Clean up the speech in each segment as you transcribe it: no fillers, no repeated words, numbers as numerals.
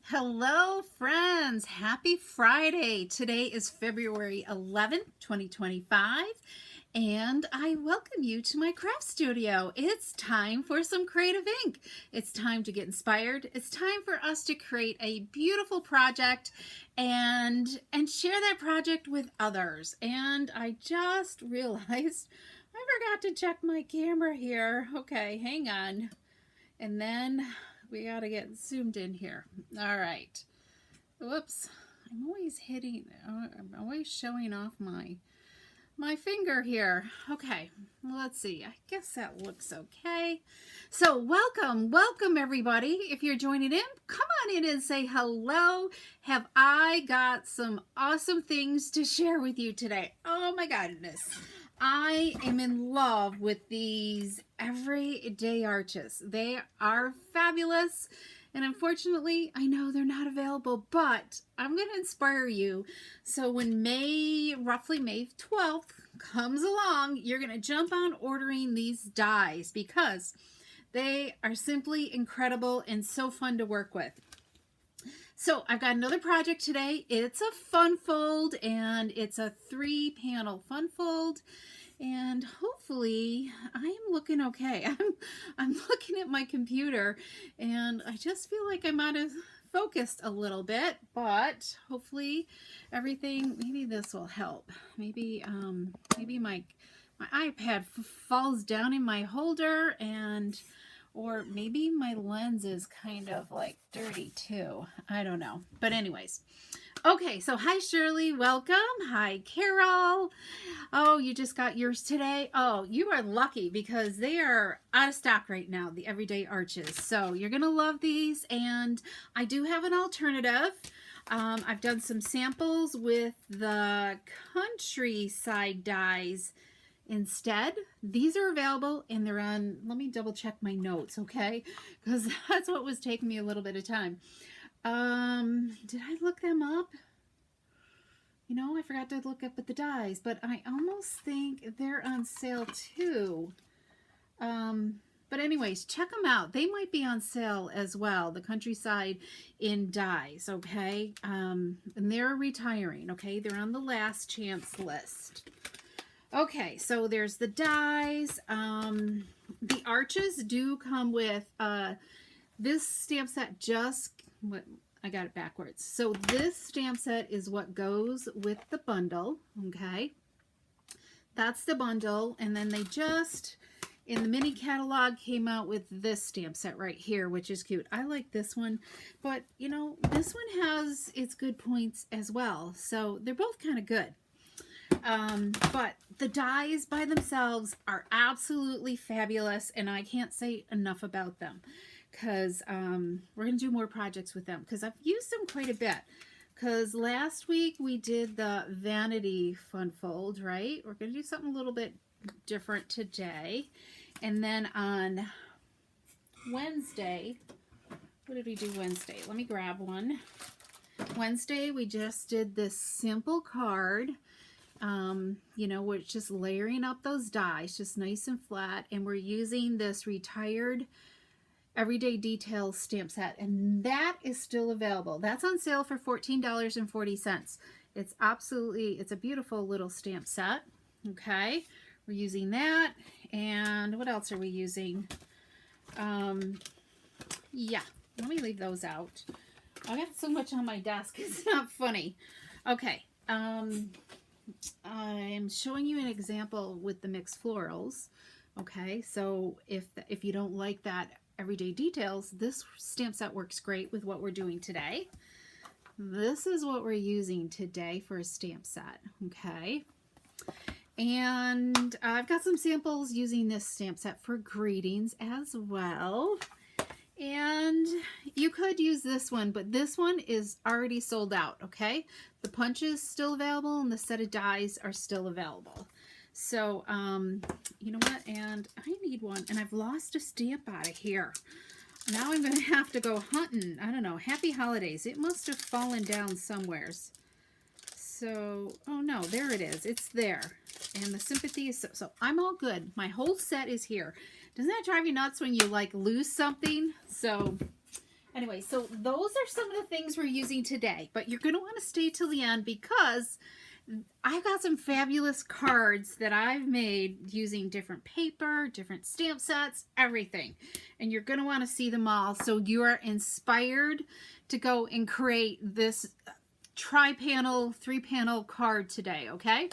Hello friends, happy Friday. Today is February 11th, 2025, and I welcome you to my craft studio. It's time for some creative ink. It's time to get inspired. It's time for us to create a beautiful project and share that project with others. And I just realized I forgot to check my camera here. Okay, hang on. And then we got to get zoomed in here. All right. Whoops. I'm always showing off my finger here. Okay, let's see. I guess that looks okay. So welcome everybody. If you're joining in, come on in and say hello. Have I got some awesome things to share with you today? Oh my goodness. I am in love with these everyday arches. They are fabulous. And unfortunately, I know they're not available, but I'm going to inspire you. So when roughly May 12th comes along, you're going to jump on ordering these dies because they are simply incredible and so fun to work with. So I've got another project today. It's a fun fold, and it's a 3-panel fun fold. And hopefully I'm looking okay. I'm looking at my computer and I just feel like I'm out of focused a little bit, but hopefully everything, maybe this will help. Maybe my iPad falls down in my holder, or maybe my lens is kind of like dirty too. I don't know. But anyways. Okay, so hi Shirley, welcome. Hi Carol. Oh, you just got yours today. Oh, you are lucky because they are out of stock right now, the everyday arches. So you're going to love these, and I do have an alternative. I've done some samples with the countryside dies instead. These are available, and they're on, let me double check my notes, okay? Because that's what was taking me a little bit of time. Did I look them up? You know, I forgot to look up at the dies, but I almost think they're on sale too. But anyways, check them out. They might be on sale as well, the countryside in dies, okay? And they're retiring, okay? They're on the last chance list. Okay, so there's the dies. The arches do come with, this stamp set I got it backwards. So this stamp set is what goes with the bundle, okay? That's the bundle, and then they just, in the mini catalog, came out with this stamp set right here, which is cute. I like this one, but you know, this one has its good points as well, so they're both kind of good. But the dies by themselves are absolutely fabulous, and I can't say enough about them. Because we're going to do more projects with them because I've used them quite a bit. Because last week we did the vanity fun fold, right? We're going to do something a little bit different today. And then on Wednesday, what did we do Wednesday? Let me grab one. Wednesday we just did this simple card. You know, we're just layering up those dies, just nice and flat. And we're using this retired Everyday Details stamp set, and that is still available. That's on sale for $14.40. It's a beautiful little stamp set. Okay, we're using that. And what else are we using? Yeah, let me leave those out. I got so much on my desk, it's not funny. Okay, I'm showing you an example with the mixed florals. Okay, so if you don't like that Everyday Details, this stamp set works great with what we're doing today. This is what we're using today for a stamp set, okay? And I've got some samples using this stamp set for greetings as well. And you could use this one, but this one is already sold out, okay? The punch is still available and the set of dies are still available. So, you know what, and I need one, and I've lost a stamp out of here. Now I'm going to have to go hunting. I don't know, happy holidays. It must have fallen down somewheres. So, oh no, there it is. It's there. And the sympathy is, so I'm all good. My whole set is here. Doesn't that drive you nuts when you like lose something? So, Anyway, so those are some of the things we're using today, but you're going to want to stay till the end because I've got some fabulous cards that I've made using different paper, different stamp sets, everything. And you're going to want to see them all so you are inspired to go and create this tri-panel, 3-panel card today, okay?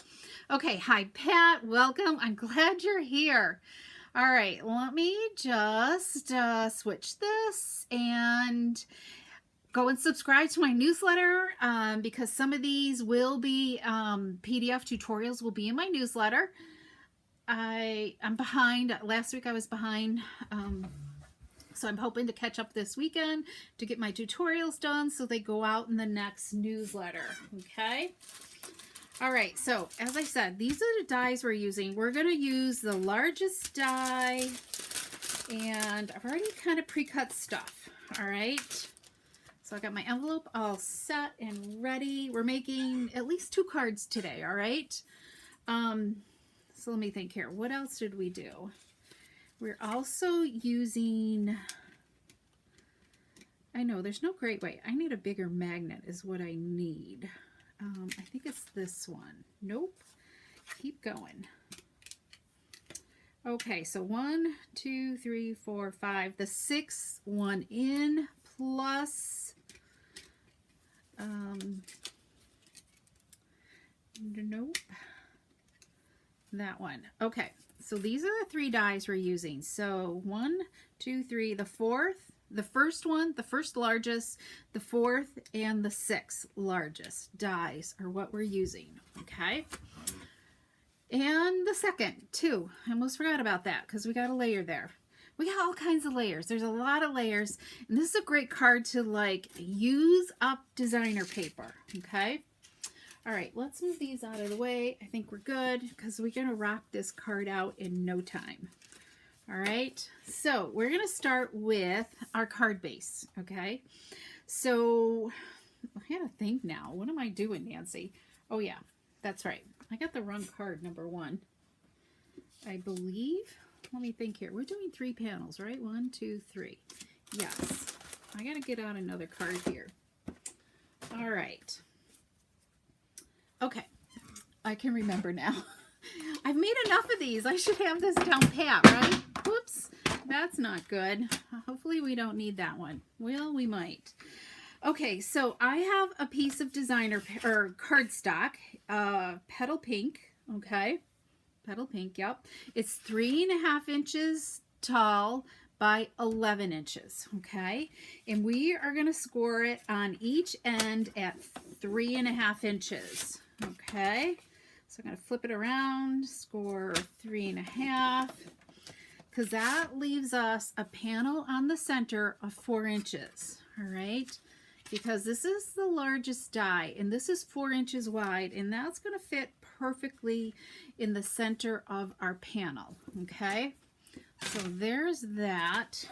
Okay, hi Pat, welcome. I'm glad you're here. All right, let me just switch this and go and subscribe to my newsletter because some of these will be PDF tutorials will be in my newsletter. I'm behind. Last week I was behind. So I'm hoping to catch up this weekend to get my tutorials done so they go out in the next newsletter. Okay. All right. So as I said, these are the dies we're using. We're going to use the largest die, and I've already kind of pre-cut stuff. All right. So I got my envelope all set and ready. We're making at least 2 cards today, all right? So let me think here. What else did we do? We're also using, I know there's no great way. I need a bigger magnet is what I need. I think it's this one. Nope. Keep going. Okay, so 1, 2, 3, 4, 5. The 6th one in plus nope, that one. Okay, so these are the 3 dies we're using. So 1, 2, 3, the 4th, the first one, the first largest, the 4th, and the 6th largest dies are what we're using. Okay, and the second too. I almost forgot about that because we got a layer there. We got all kinds of layers. There's a lot of layers, and this is a great card to like use up designer paper. Okay. All right, let's move these out of the way. I think we're good because we're going to rock this card out in no time. All right, so we're going to start with our card base, okay? So I gotta think now. What am I doing, Nancy? Oh, yeah, that's right. I got the wrong card, number 1, I believe. Let me think here. We're doing 3 panels, right? 1, 2, 3. Yes. I got to get out another card here. All right. Okay, I can remember now. I've made enough of these. I should have this down pat, right? Whoops, that's not good. Hopefully we don't need that one. Well, we might. Okay, so I have a piece of designer or cardstock, petal pink. Okay, petal pink. Yep, it's 3.5 inches tall by 11 inches. Okay, and we are going to score it on each end at 3.5 inches. Okay, so I'm going to flip it around, score 3.5, because that leaves us a panel on the center of 4 inches. All right, because this is the largest die, and this is 4 inches wide, and that's going to fit perfectly in the center of our panel. Okay, so there's that.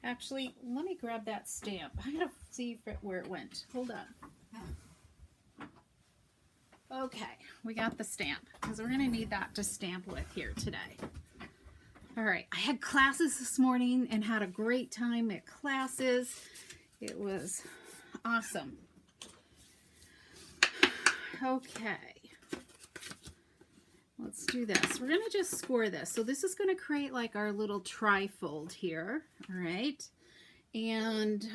Actually, let me grab that stamp. I gotta see where it went. Hold on. Okay, we got the stamp because we're going to need that to stamp with here today. All right, I had classes this morning and had a great time at classes. It was awesome. Okay, let's do this. We're going to just score this. So this is going to create like our little trifold here. All right, and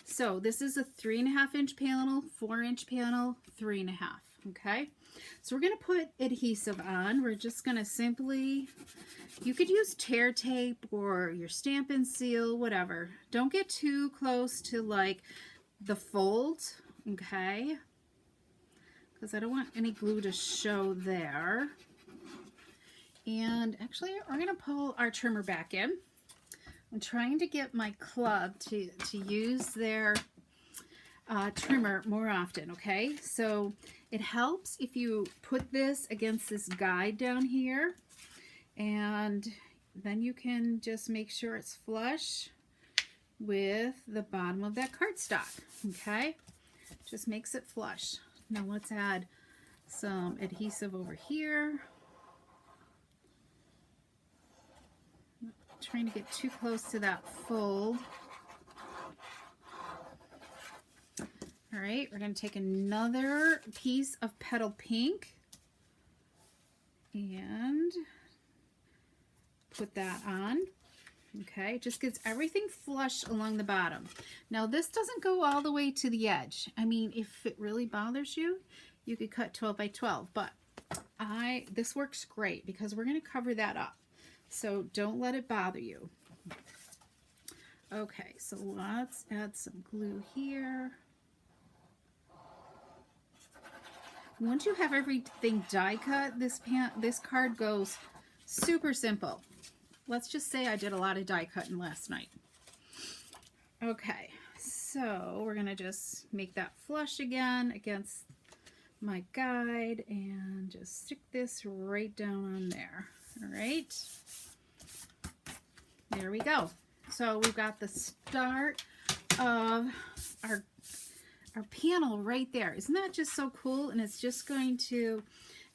so this is a 3.5 inch panel, 4 inch panel, 3.5. Okay, so we're going to put adhesive on. We're just going to simply, you could use tear tape or your Stampin' Seal, whatever. Don't get too close to like the fold, okay, because I don't want any glue to show there. And actually, we're going to pull our trimmer back in. I'm trying to get my club to use their trimmer more often, okay? So it helps if you put this against this guide down here, and then you can just make sure it's flush with the bottom of that cardstock, okay? Just makes it flush. Now let's add some adhesive over here. Trying to get too close to that fold. All right, we're going to take another piece of petal pink and put that on. Okay, just gets everything flush along the bottom. Now this doesn't go all the way to the edge. I mean, if it really bothers you, you could cut 12 by 12, but this works great because we're going to cover that up. So don't let it bother you. Okay, so let's add some glue here. Once you have everything die cut, this card goes super simple. Let's just say I did a lot of die cutting last night. Okay, so we're gonna just make that flush again against my guide and just stick this right down on there. All right, there we go. So we've got the start of our panel right there. Isn't that just so cool? And it's just going to,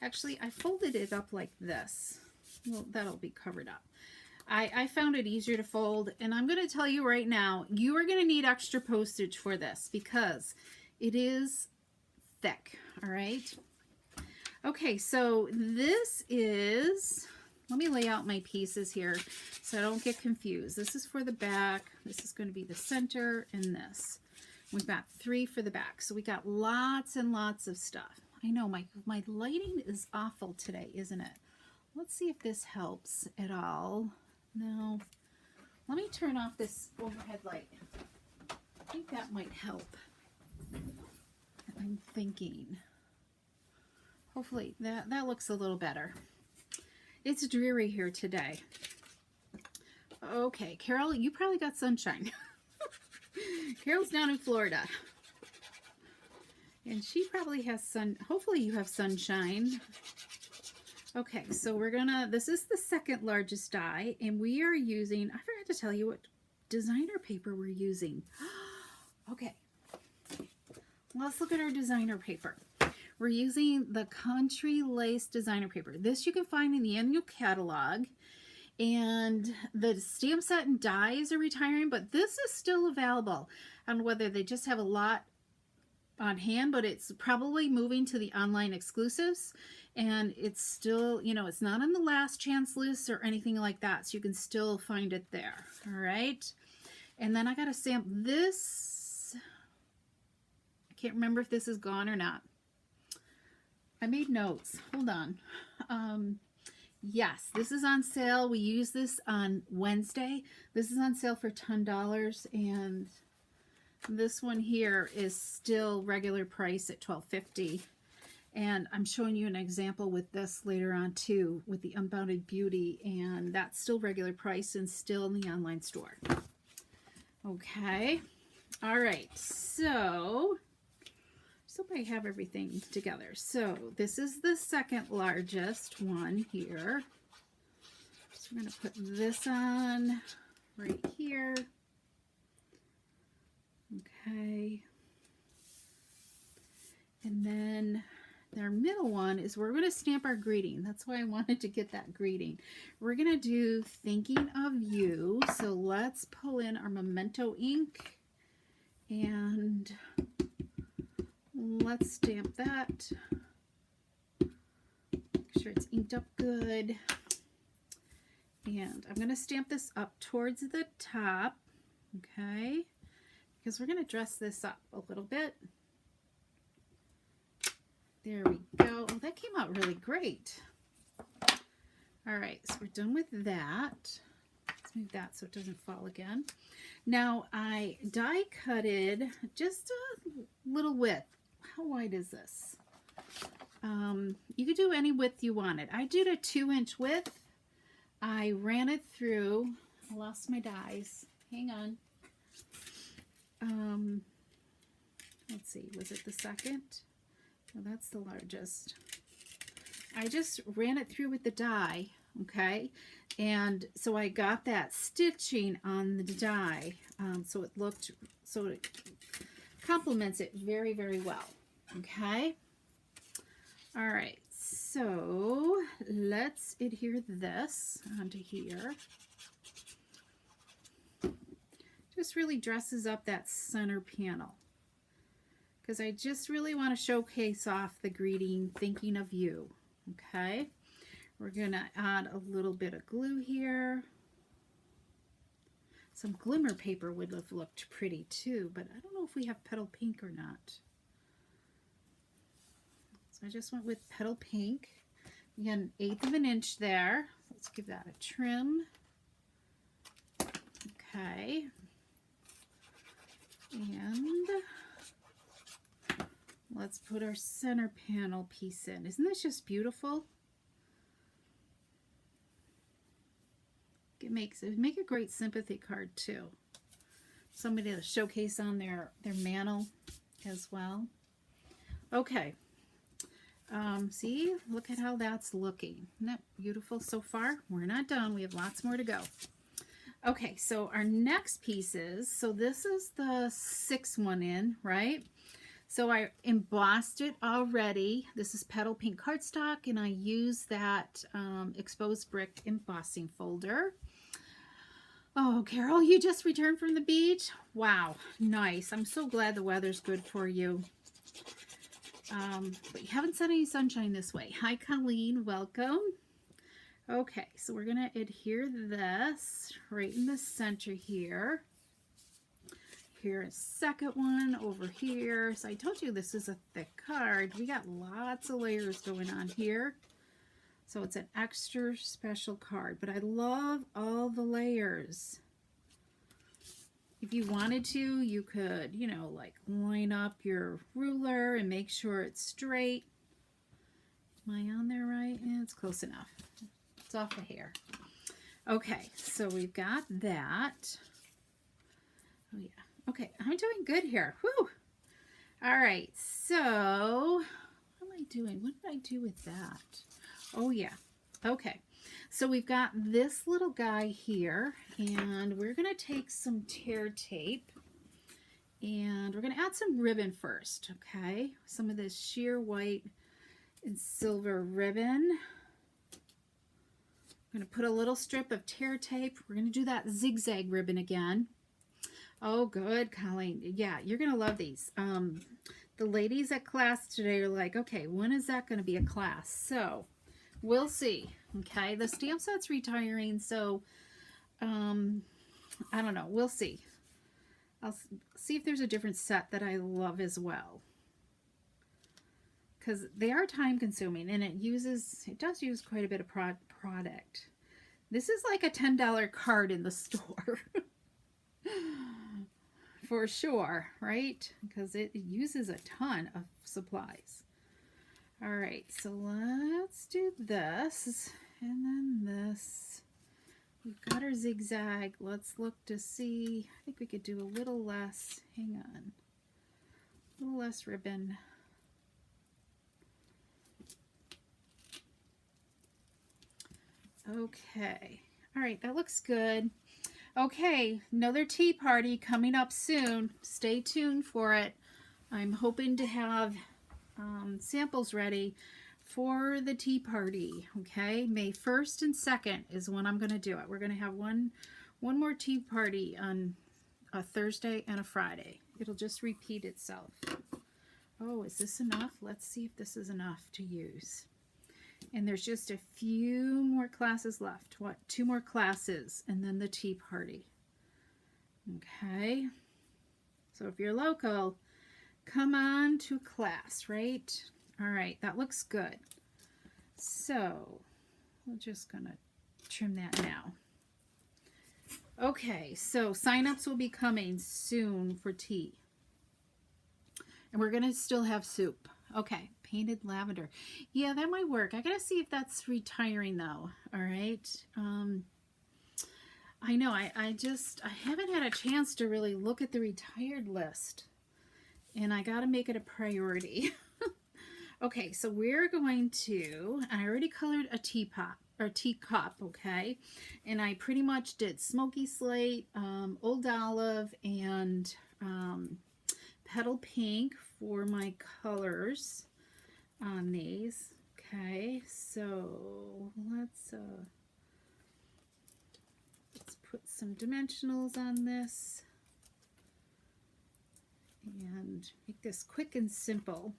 actually I folded it up like this. Well, that'll be covered up. I found it easier to fold, and I'm going to tell you right now, you are going to need extra postage for this because it is thick, all right? Okay, so this is, let me lay out my pieces here so I don't get confused. This is for the back, this is going to be the center, and this. We've got 3 for the back, so we got lots and lots of stuff. I know my lighting is awful today, isn't it? Let's see if this helps at all. No. Let me turn off this overhead light. I think that might help. I'm thinking. Hopefully that looks a little better. It's dreary here today. Okay, Carol, you probably got sunshine. Carol's down in Florida. And she probably has sun. Hopefully you have sunshine. Okay, so we're gonna, this is the second largest die, and we are using, I forgot to tell you what designer paper we're using. Okay, let's look at our designer paper. We're using the Country Lace designer paper. This you can find in the annual catalog, and the stamp set and dies are retiring, but this is still available. I don't know whether they just have a lot on hand, but it's probably moving to the online exclusives, and it's still, you know, it's not on the last chance list or anything like that, so you can still find it there. All right, and then I got to stamp this. I can't remember if this is gone or not. I made notes. Hold on. Yes, this is on sale. We use this on Wednesday. This is on sale for $10, and this one here is still regular price at $12.50. And I'm showing you an example with this later on too, with the Unbounded Beauty, and that's still regular price and still in the online store. Okay. All right. So I have everything together. So this is the second largest one here. So we're going to put this on right here. Okay. And then our middle one is we're going to stamp our greeting. That's why I wanted to get that greeting. We're going to do Thinking of You. So let's pull in our Memento ink and let's stamp that. Make sure it's inked up good. And I'm going to stamp this up towards the top, okay? Because we're going to dress this up a little bit. There we go. Oh, that came out really great. All right, so we're done with that. Let's move that so it doesn't fall again. Now, I die cutted just a little width. How wide is this? You could do any width you wanted. I did a 2-inch width. I ran it through. I lost my dies. Hang on. Let's see, was it the second? Well, that's the largest. I just ran it through with the die, okay? And so I got that stitching on the die, so it complements it very, very well, okay? All right, so let's adhere this onto here. Just really dresses up that center panel. because I just really want to showcase off the greeting, thinking of you. Okay, we're going to add a little bit of glue here. Some glimmer paper would have looked pretty too, but I don't know if we have petal pink or not. So I just went with petal pink. Again, 1/8 of an inch there. Let's give that a trim. Okay. And let's put our center panel piece in. Isn't this just beautiful? It make a great sympathy card too. Somebody to showcase on their mantle as well. Okay. See, look at how that's looking. Isn't that beautiful so far? We're not done. We have lots more to go. Okay, so our next pieces, so this is the 6th one in, right? So I embossed it already. This is petal pink cardstock, and I use that exposed brick embossing folder. Oh, Carol, you just returned from the beach? Wow, nice. I'm so glad the weather's good for you. But you haven't seen any sunshine this way. Hi, Colleen, welcome. Okay, so we're going to adhere this right in the center here. Here's second one over here. So I told you this is a thick card. We got lots of layers going on here. So it's an extra special card, but I love all the layers. If you wanted to, you could, you know, like line up your ruler and make sure it's straight. Am I on there right? Yeah, it's close enough. It's off a hair. Okay, so we've got that. Oh yeah. Okay, I'm doing good here. Whew. All right, so what am I doing? What did I do with that? Oh yeah. Okay. So we've got this little guy here, and we're going to take some tear tape, and we're going to add some ribbon first, okay? Some of this sheer white and silver ribbon. I'm going to put a little strip of tear tape. We're going to do that zigzag ribbon again. Oh, good, Colleen. Yeah, you're going to love these. The ladies at class today are like, okay, when is that going to be a class? So we'll see. Okay, the stamp set's retiring, so I don't know. We'll see. I'll see if there's a different set that I love as well, because they are time consuming, and it does use quite a bit of product. This is like a $10 card in the store. For sure, right? Because it uses a ton of supplies. All right, so let's do this, and then this. We've got our zigzag. Let's look to see. I think we could do a little less. Hang on. A little less ribbon. Okay. All right, that looks good. Okay, another tea party coming up soon. Stay tuned for it. I'm hoping to have samples ready for the tea party. Okay, May 1st and 2nd is when I'm going to do it. We're going to have one more tea party on a Thursday and a Friday. It'll just repeat itself. Oh, is this enough? Let's see if this is enough to use. And there's just a few more classes left. What? 2 more classes and then the tea party. Okay. So if you're local, come on to class, right? All right, that looks good. So we're just gonna trim that now. Okay, so sign-ups will be coming soon for tea. And we're gonna still have soup. Okay, painted lavender. Yeah, that might work. I gotta see if that's retiring though. All right. I know, I haven't had a chance to really look at the retired list. And I gotta make it a priority. Okay, so we're going to, I already colored a teapot or teacup, okay? And I pretty much did smoky slate, old olive, and petal pink for my colors on these. Okay, so let's put some dimensionals on this. And and make this quick and simple.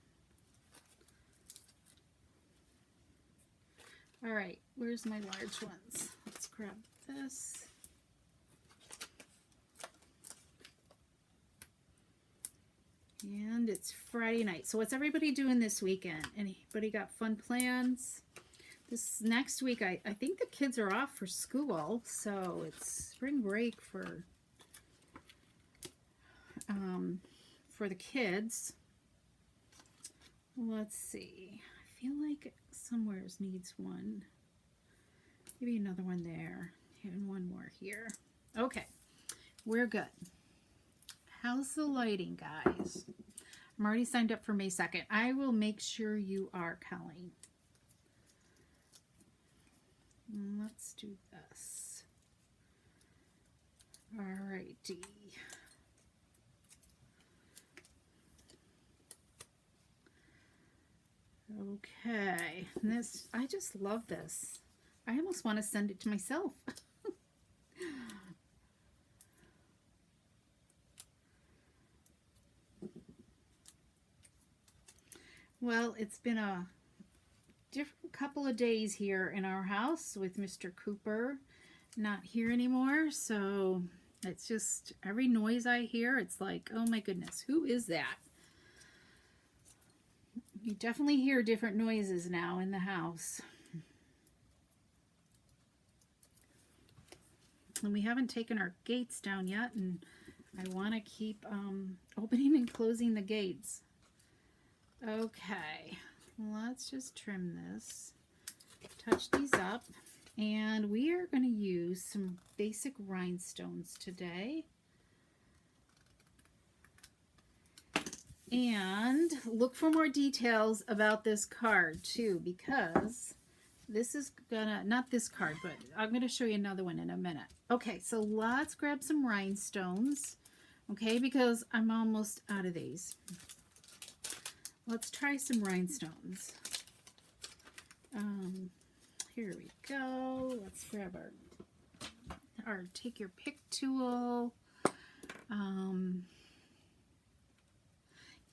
All right, where's my large ones? Let's grab this. And it's Friday night. So what's everybody doing this weekend? Anybody got fun plans? This next week, I think the kids are off for school, so it's spring break for the kids. Let's see. I feel like somewheres needs one. Maybe another one there. And one more here. Okay, we're good. How's the lighting, guys? I'm already signed up for May 2nd. I will make sure you are, Colleen. Let's do this. Alrighty. Okay, and this, I just love this. I almost want to send it to myself. Well, it's been a different couple of days here in our house with Mr. Cooper not here anymore, so it's just every noise I hear, it's like, oh my goodness, who is that? You definitely hear different noises now in the house. And we haven't taken our gates down yet, and I want to keep opening and closing the gates. Okay, let's just trim this, touch these up, and we are going to use some basic rhinestones today. And look for more details about this card too, because this is gonna, not this card, but I'm gonna show you another one in a minute. Okay, so let's grab some rhinestones, okay, because I'm almost out of these. Let's try some rhinestones. Here we go. Let's grab our take your pick tool.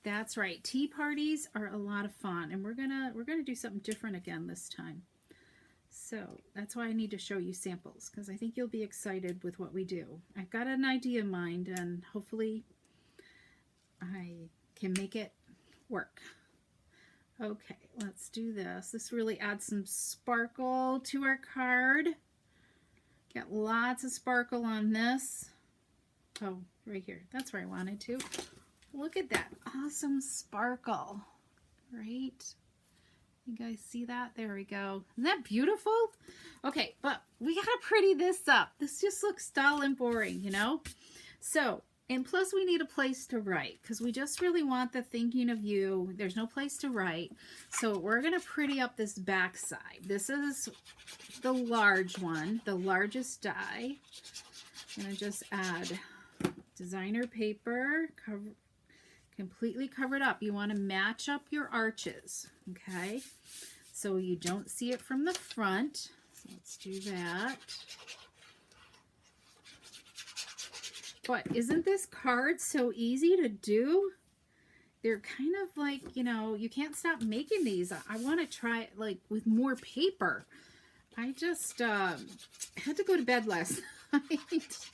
That's right. Tea parties are a lot of fun, and we're gonna do something different again this time. So that's why I need to show you samples, because I think you'll be excited with what we do. I've got an idea in mind, and hopefully I can make it work. Okay, let's do this. This really adds some sparkle to our card. Got lots of sparkle on this. Oh, right here. That's where I wanted to. Look at that awesome sparkle, right? You guys see that? There we go. Isn't that beautiful? Okay, but we gotta pretty this up. This just looks dull and boring, you know? So, and plus we need a place to write, because we just really want the thinking of you. There's no place to write. So we're gonna pretty up this back side. This is the large one, the largest die. I'm gonna just add designer paper, completely covered up. You want to match up your arches, okay? So you don't see it from the front. So let's do that. But isn't this card so easy to do? They're kind of like, you know, you can't stop making these. I want to try it like with more paper. I just had to go to bed last night.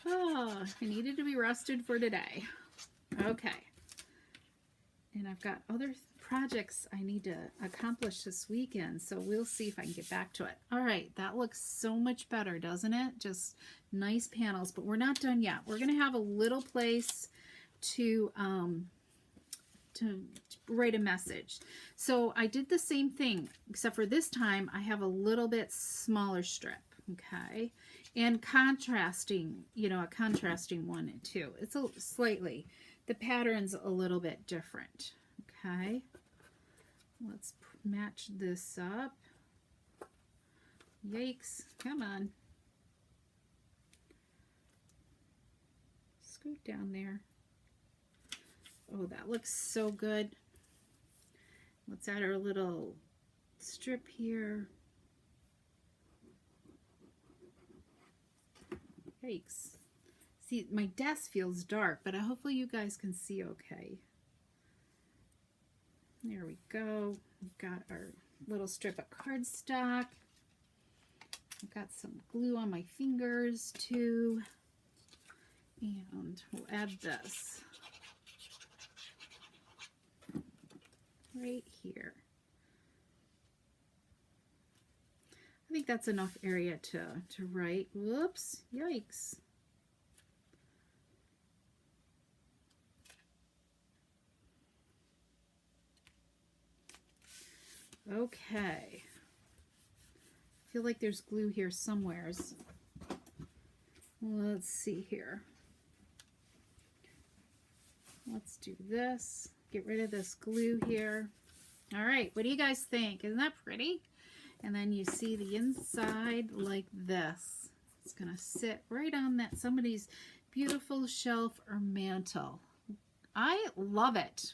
Oh, I needed to be rested for today. Okay, and I've got other projects I need to accomplish this weekend, so we'll see if I can get back to it. All right, that looks so much better, doesn't it? Just nice panels, but we're not done yet. We're going to have a little place to write a message. So I did the same thing, except for this time I have a little bit smaller strip, okay? And contrasting, you know, a contrasting one too. It's a slightly, the pattern's a little bit different, okay? Let's match this up. Yikes, come on. Scoot down there. Oh, that looks so good. Let's add our little strip here. Yikes. See, my desk feels dark, but hopefully you guys can see okay. There we go. We've got our little strip of cardstock. I've got some glue on my fingers too. And we'll add this right here. I think that's enough area to write. Whoops, yikes. Okay. I feel like there's glue here somewheres. Let's see here. Let's do this. Get rid of this glue here. All right, what do you guys think? Isn't that pretty? And then you see the inside like this. It's gonna sit right on that somebody's beautiful shelf or mantle. I love it.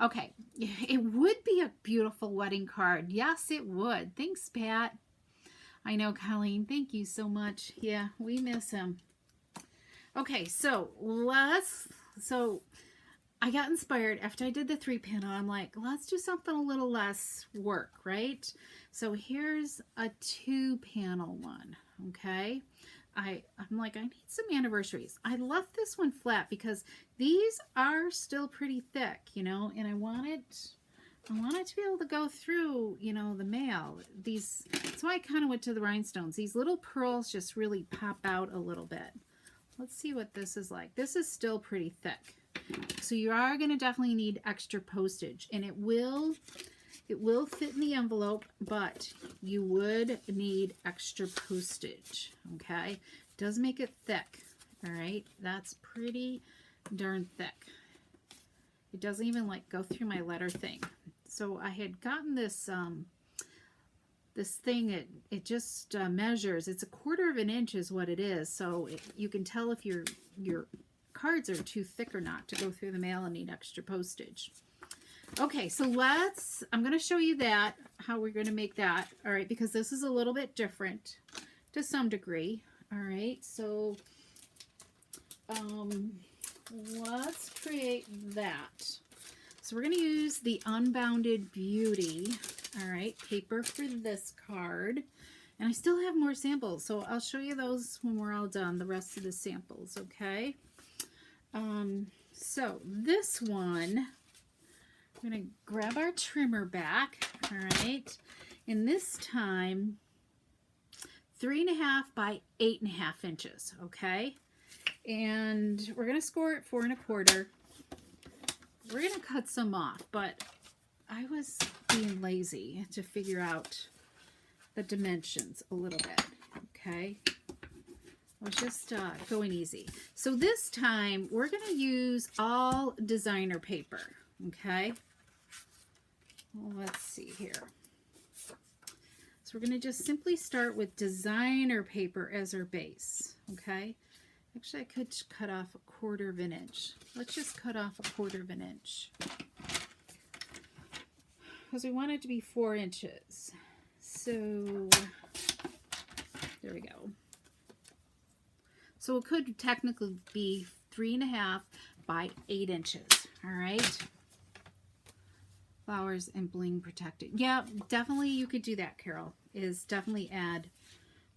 Okay, it would be a beautiful wedding card. Yes, it would. Thanks, Pat. I know, Colleen. Thank you so much. Yeah, we miss him. Okay, so I got inspired after I did the 3-panel. I'm like, let's do something a little less work, right? So here's a 2-panel one, okay? I'm like, I need some anniversaries. I left this one flat because these are still pretty thick, you know, and I want it to be able to go through, you know, the mail. So I kind of went to the rhinestones. These little pearls just really pop out a little bit. Let's see what this is like. This is still pretty thick. So you are going to definitely need extra postage, and it will fit in the envelope, but you would need extra postage, okay? It does make it thick, all right? That's pretty darn thick. It doesn't even like go through my letter thing. So I had gotten this this thing, it just measures. It's 1/4 of an inch is what it is, so you can tell if your cards are too thick or not to go through the mail and need extra postage. Okay, so I'm going to show you that, how we're going to make that, all right, because this is a little bit different to some degree, all right, so let's create that. So we're going to use the Unbounded Beauty, all right, paper for this card, and I still have more samples, so I'll show you those when we're all done, the rest of the samples, okay? So this one, I'm going to grab our trimmer back, all right, and this time 3.5 by 8.5 inches, okay, and we're going to score it 4 1/4. We're going to cut some off, but I was being lazy to figure out the dimensions a little bit, okay. I was just going easy. So this time we're going to use all designer paper, okay. Well, let's see here. So we're going to just simply start with designer paper as our base, okay. Actually, I could cut off 1/4 of an inch. Let's just cut off 1/4 of an inch because we want it to be 4 inches. So there we go. So it could technically be 3.5 by 8 inches. All right. Flowers and bling protected. Yeah, definitely you could do that, Carol. Is definitely add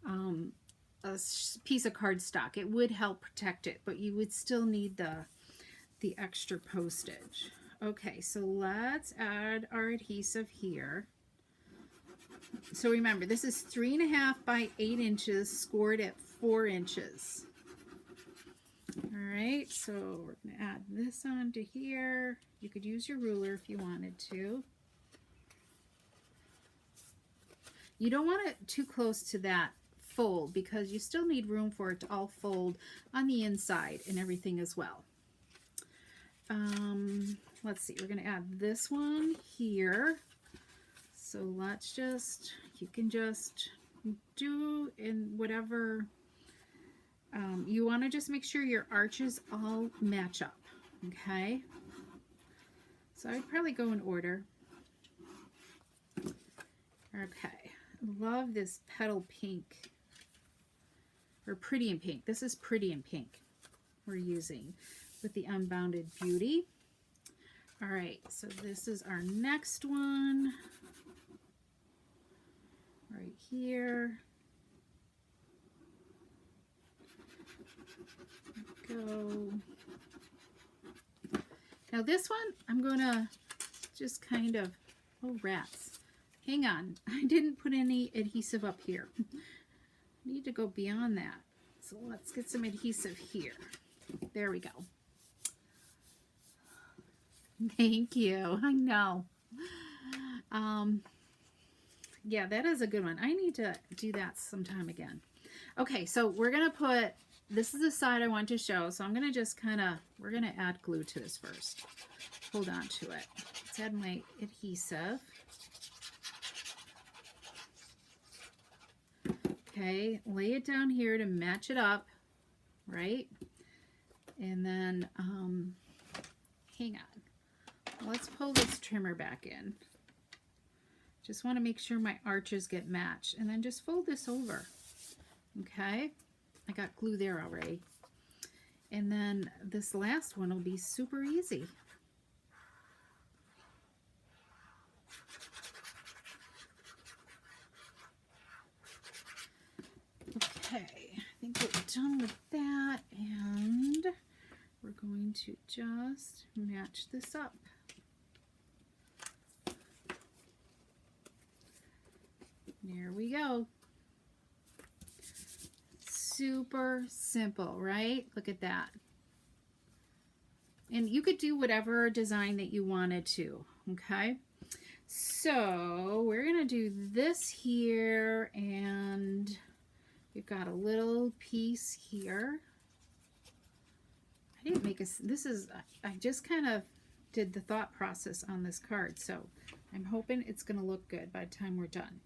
a piece of cardstock. It would help protect it, but you would still need the extra postage. Okay, so let's add our adhesive here. So remember, this is 3.5 by 8 inches, scored at 4 inches. All right, so we're going to add this onto here. You could use your ruler if you wanted to. You don't want it too close to that fold because you still need room for it to all fold on the inside and everything as well. Let's see, we're going to add this one here. So let's just, you can just do in whatever, you want to just make sure your arches all match up, okay? So I'd probably go in order. Okay, love this petal pink, or pretty in pink. This is pretty in pink. we're using with the Unbounded Beauty. All right, so this is our next one right here. Go. Now this one, I'm gonna just kind of, oh rats, hang on, I didn't put any adhesive up here. I need to go beyond that. So let's get some adhesive here. There we go. Thank you. I know. Yeah, that is a good one. I need to do that sometime again. Okay, so we're going to put, this is the side I want to show. So I'm going to just kind of, we're going to add glue to this first. Hold on to it. Let's add my adhesive. Okay, lay it down here to match it up, right? And then, hang on. Let's pull this trimmer back in. Just want to make sure my arches get matched. And then just fold this over. Okay? I got glue there already. And then this last one will be super easy. Okay, I think we're done with that. And we're going to just match this up. There we go. Super simple, right? Look at that. And you could do whatever design that you wanted to, okay? So we're gonna do this here, and we've got a little piece here. I didn't make a, this is, I just kind of did the thought process on this card, so I'm hoping it's gonna look good by the time we're done.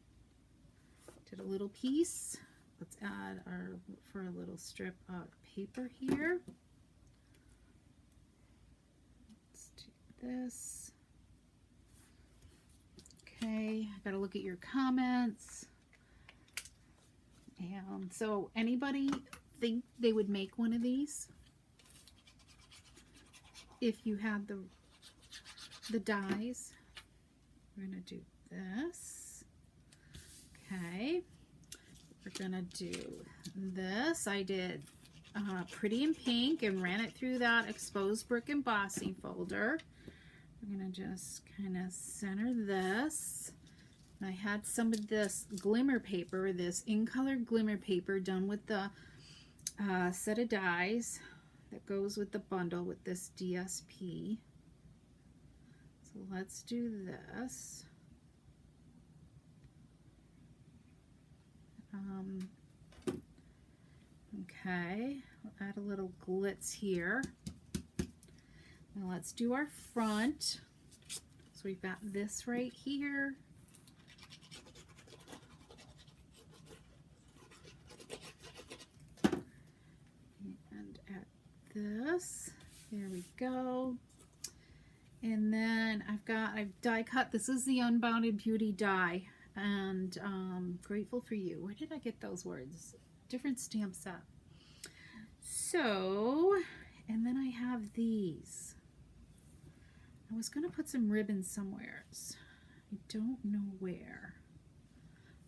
Did a little piece. Let's add our, for a little strip of paper here. Let's do this. Okay, I gotta look at your comments. And so anybody think they would make one of these? If you had the dies. We're gonna do this. Okay, we're gonna do this. I did Pretty in Pink and ran it through that exposed brick embossing folder. We're gonna just kind of center this. I had some of this glimmer paper, this in color glimmer paper done with the set of dies that goes with the bundle with this DSP. So let's do this. Okay, we'll add a little glitz here. Now let's do our front. So we've got this right here. And add this. There we go. And then I've die cut. This is the Unbounded Beauty die. And grateful for you. Where did I get those words? Different stamp set. So, and then I have these. I was going to put some ribbon somewhere. I don't know where.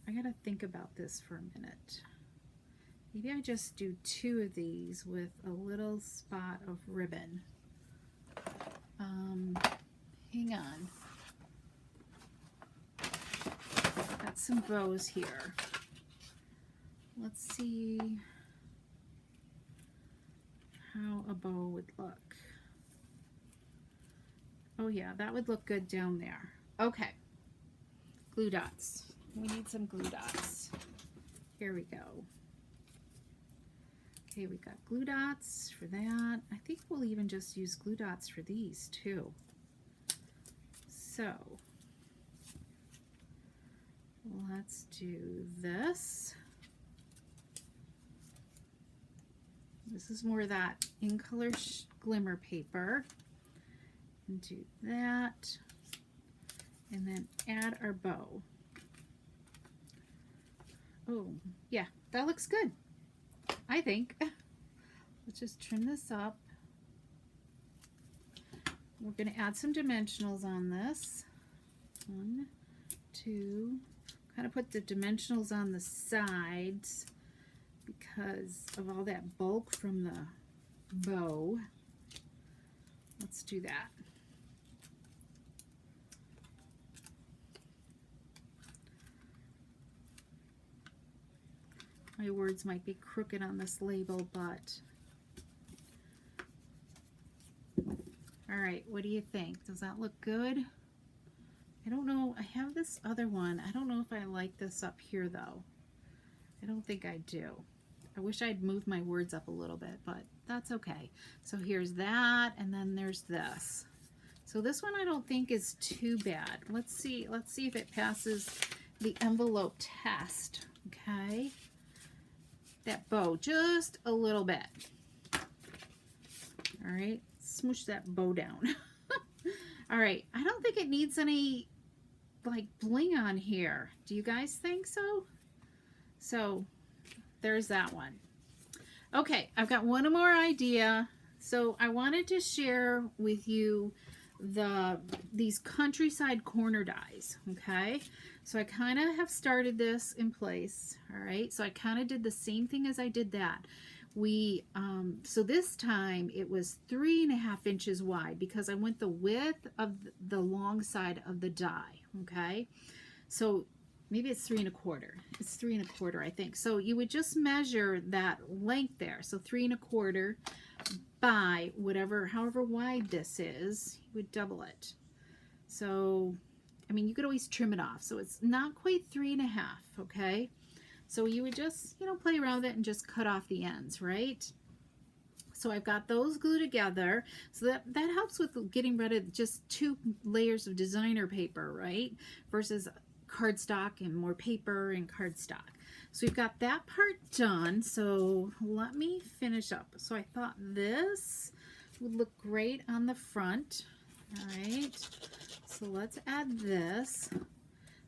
I got to think about this for a minute. Maybe I just do 2 of these with a little spot of ribbon. Hang on. Got some bows here. Let's see how a bow would look. Oh yeah, that would look good down there. Okay, glue dots. We need some glue dots. Here we go. Okay, we got glue dots for that. I think we'll even just use glue dots for these too. So let's do this. This is more that in color glimmer paper. And do that. And then add our bow. Oh, yeah, that looks good, I think. let's just trim this up. We're going to add some dimensionals on this. 1, 2, kind of put the dimensionals on the sides because of all that bulk from the bow. Let's do that. My words might be crooked on this label, but all right, what do you think? Does that look good? I don't know. I have this other one. I don't know if I like this up here though. I don't think I do. I wish I'd moved my words up a little bit, but that's okay. So here's that, and then there's this. So this one I don't think is too bad. Let's see if it passes the envelope test. Okay. That bow just a little bit. All right, smoosh that bow down. All right, I don't think it needs any like bling on here. Do you guys think so? So there's that one. Okay, I've got one more idea. So I wanted to share with you these countryside corner dies. Okay, so I kind of have started this in place. All right, so I kind of did the same thing as I did that. So this time it was 3.5 inches wide because I went the width of the long side of the die. Okay, so maybe it's 3.25. It's 3.25, I think. So you would just measure that length there. So 3.25 by however wide this is, you would double it. So, I mean, you could always trim it off. So it's not quite 3.5, okay? So you would just, play around with it and just cut off the ends, right? So I've got those glued together. So that helps with getting rid of just 2 layers of designer paper, right? Versus cardstock and more paper and cardstock. So we've got that part done. So let me finish up. So I thought this would look great on the front. All right. So let's add this.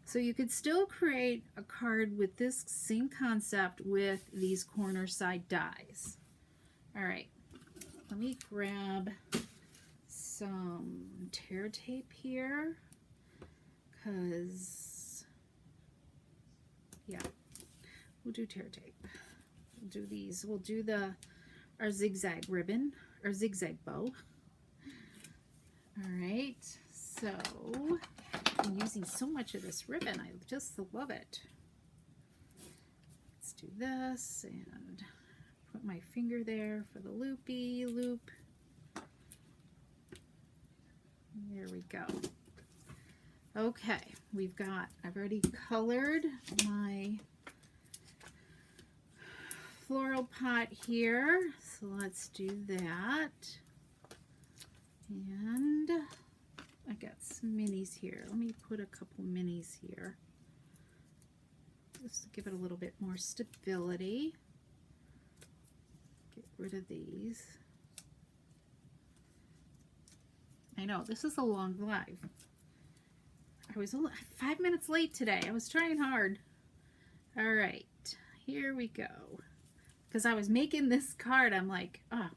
So you could still create a card with this same concept with these corner side dies. All right. Let me grab some tear tape here because, yeah, we'll do tear tape. We'll do these. We'll do our zigzag ribbon, or zigzag bow. All right. So I'm using so much of this ribbon. I just love it. Let's do this and put my finger there for the loopy loop. There we go. Okay, I've already colored my floral pot here. So let's do that. And I got some minis here. Let me put a couple minis here just to give it a little bit more stability. Get rid of these. I know, this is a long live. I was only 5 minutes late today. I was trying hard. All right, here we go. Because I was making this card, I'm like, oh,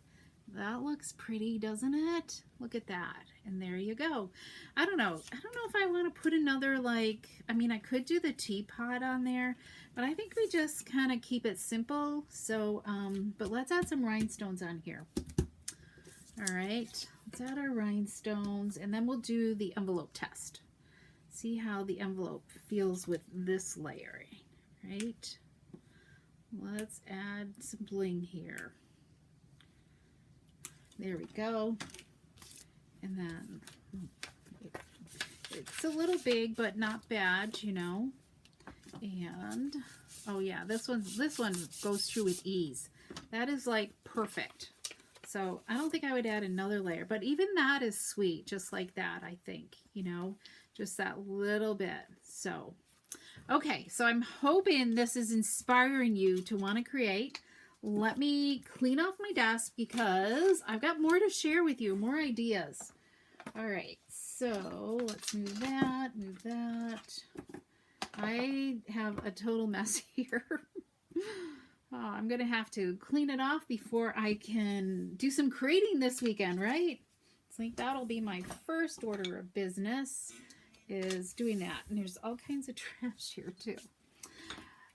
that looks pretty, doesn't it? Look at that. And there you go. I don't know if I want to put another, like, I mean, I could do the teapot on there, but I think we just kind of keep it simple. So, but let's add some rhinestones on here. All right, let's add our rhinestones, and then we'll do the envelope test. See how the envelope feels with this layer, right? Let's add some bling here. There we go. And then it's a little big, but not bad, And oh yeah, this one goes through with ease. That is like perfect. So I don't think I would add another layer, but even that is sweet, just like that, I think, just that little bit. So, okay, so I'm hoping this is inspiring you to want to create. Let me clean off my desk because I've got more to share with you, more ideas. All right, so let's move that, move that. I have a total mess here. I'm going to have to clean it off before I can do some creating this weekend, right? It's like that'll be my first order of business, is doing that. And there's all kinds of trash here too.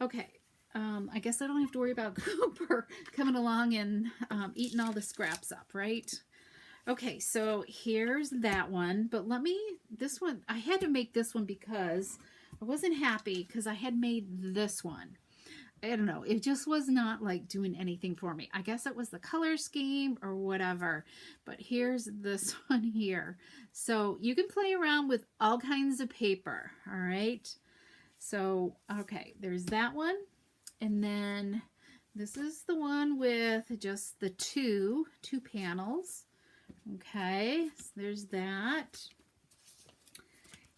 Okay, I guess I don't have to worry about Cooper coming along and eating all the scraps up, right? Okay, so here's that one. But this one, I had to make this one because I wasn't happy because I had made this one. I don't know, it just was not like doing anything for me. I guess it was the color scheme or whatever. But here's this one here. So you can play around with all kinds of paper, all right? So, okay, there's that one. And then this is the one with just the two panels. Okay, so there's that.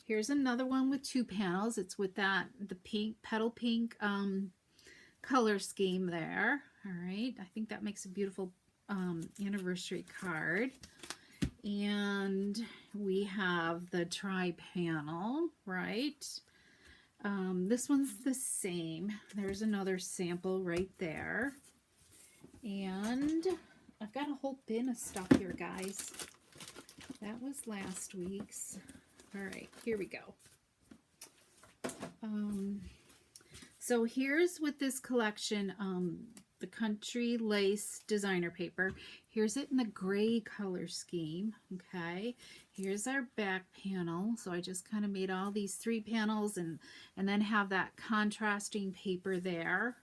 Here's another one with 2 panels. It's with the pink, petal pink color scheme there. All right, I think that makes a beautiful anniversary card. And we have the tri-panel, right? This one's the same. There's another sample right there. And I've got a whole bin of stuff here, guys. That was last week's. All right, here we go. So here's with this collection, the Country Lace designer paper. Here's it in the gray color scheme, okay? Here's our back panel. So I just kind of made all these 3 panels and then have that contrasting paper there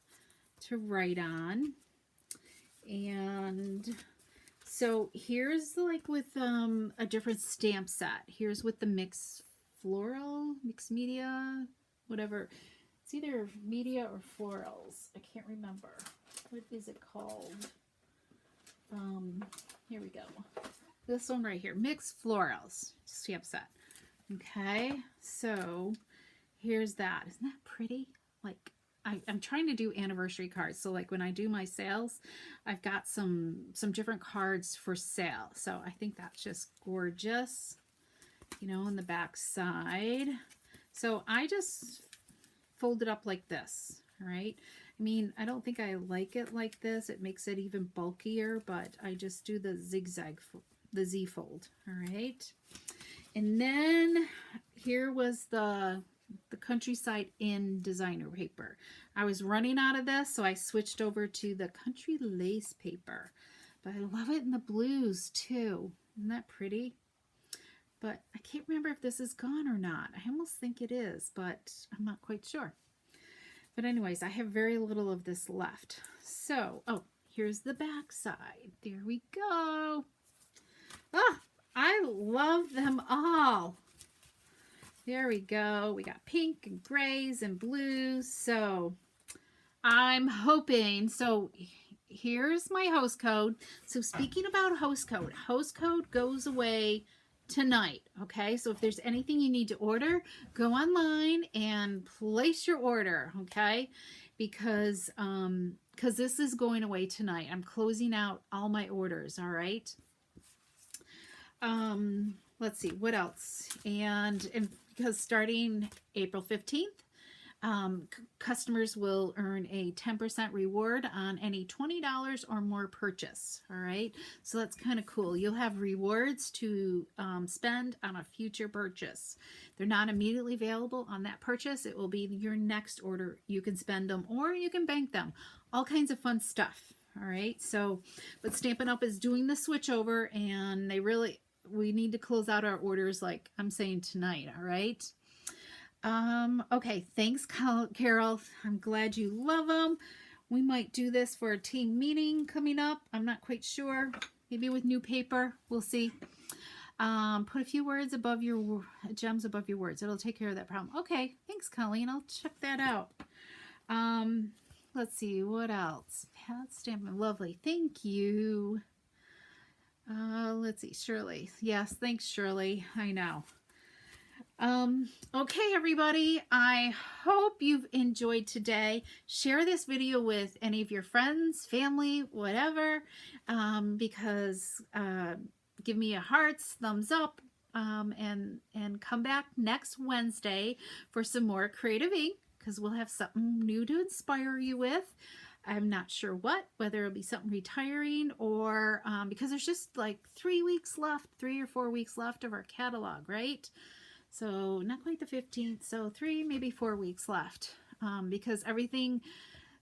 to write on. And so here's like with a different stamp set. Here's with the mixed floral, mixed media, whatever. It's either media or florals. I can't remember. What is it called? Here we go. This one right here, mixed florals stamp set. Okay, so here's that. Isn't that pretty? Like, I'm trying to do anniversary cards. So like when I do my sales, I've got some different cards for sale. So I think that's just gorgeous, you know, on the back side. So I just fold it up like this, all right? I mean, I don't think I like it like this. It makes it even bulkier, but I just do the zigzag, the Z fold, all right? And then here was the Countryside Inn designer paper. I was running out of this, so I switched over to the Country Lace paper. But I love it in the blues too. Isn't that pretty? But I can't remember if this is gone or not. I almost think it is, but I'm not quite sure. But anyways, I have very little of this left. So, oh, here's the back side. There we go. Ah, I love them all. There we go. We got pink and grays and blues. So I'm hoping, so here's my host code. So speaking about host code goes away tonight. Okay, so if there's anything you need to order, go online and place your order. Okay, because this is going away tonight. I'm closing out all my orders. All right. Let's see what else. And because starting April 15th, customers will earn a 10% reward on any $20 or more purchase. All right, so that's kind of cool. You'll have rewards to spend on a future purchase. They're not immediately available on that purchase. It will be your next order. You can spend them or you can bank them. All kinds of fun stuff. All right, so but Stampin' Up! Is doing the switch over, and we need to close out our orders like I'm saying tonight. All right. Okay, thanks, Carol. I'm glad you love them. We might do this for a team meeting coming up. I'm not quite sure. Maybe with new paper. We'll see. Put a few words above your gems above your words. It'll take care of that problem. Okay, thanks, Colleen. I'll check that out. Let's see what else. Pat Stampin', lovely. Thank you. Let's see, Shirley. Yes, thanks, Shirley. I know. Okay, everybody, I hope you've enjoyed today. Share this video with any of your friends, family, whatever, because give me a hearts, thumbs up, and come back next Wednesday for some more creative ink, because we'll have something new to inspire you with. I'm not sure whether it'll be something retiring or because there's just like 3 weeks left, 3 or 4 weeks left of our catalog, right? So not quite the 15th, so 3, maybe 4 weeks left because everything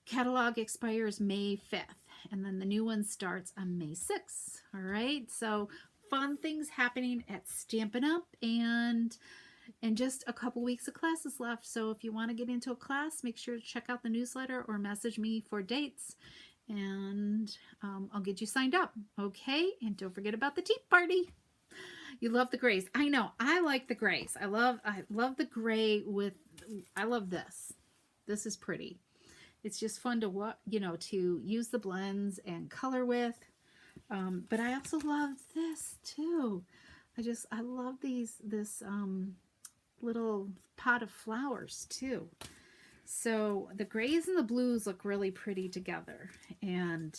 catalog expires May 5th and then the new one starts on May 6th. All right, so fun things happening at Stampin' Up! And just a couple weeks of classes left. So if you want to get into a class, make sure to check out the newsletter or message me for dates and I'll get you signed up. Okay, and don't forget about the tea party. You love the grays. I know, I like the grays. I love the gray with, I love this. This is pretty. It's just fun to to use the blends and color with. But I also love this too. I love this little pot of flowers too. So the grays and the blues look really pretty together. And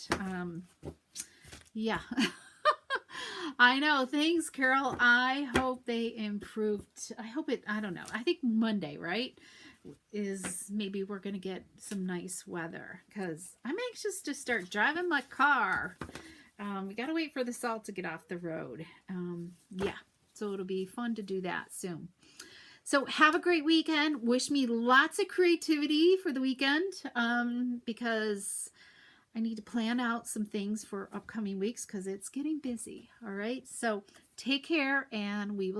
yeah. I know. Thanks, Carol. I hope they improved. I don't know. I think Monday, right? Is maybe we're going to get some nice weather because I'm anxious to start driving my car. We got to wait for the salt to get off the road. Yeah. So it'll be fun to do that soon. So have a great weekend. Wish me lots of creativity for the weekend because I need to plan out some things for upcoming weeks because it's getting busy. All right. So take care and we will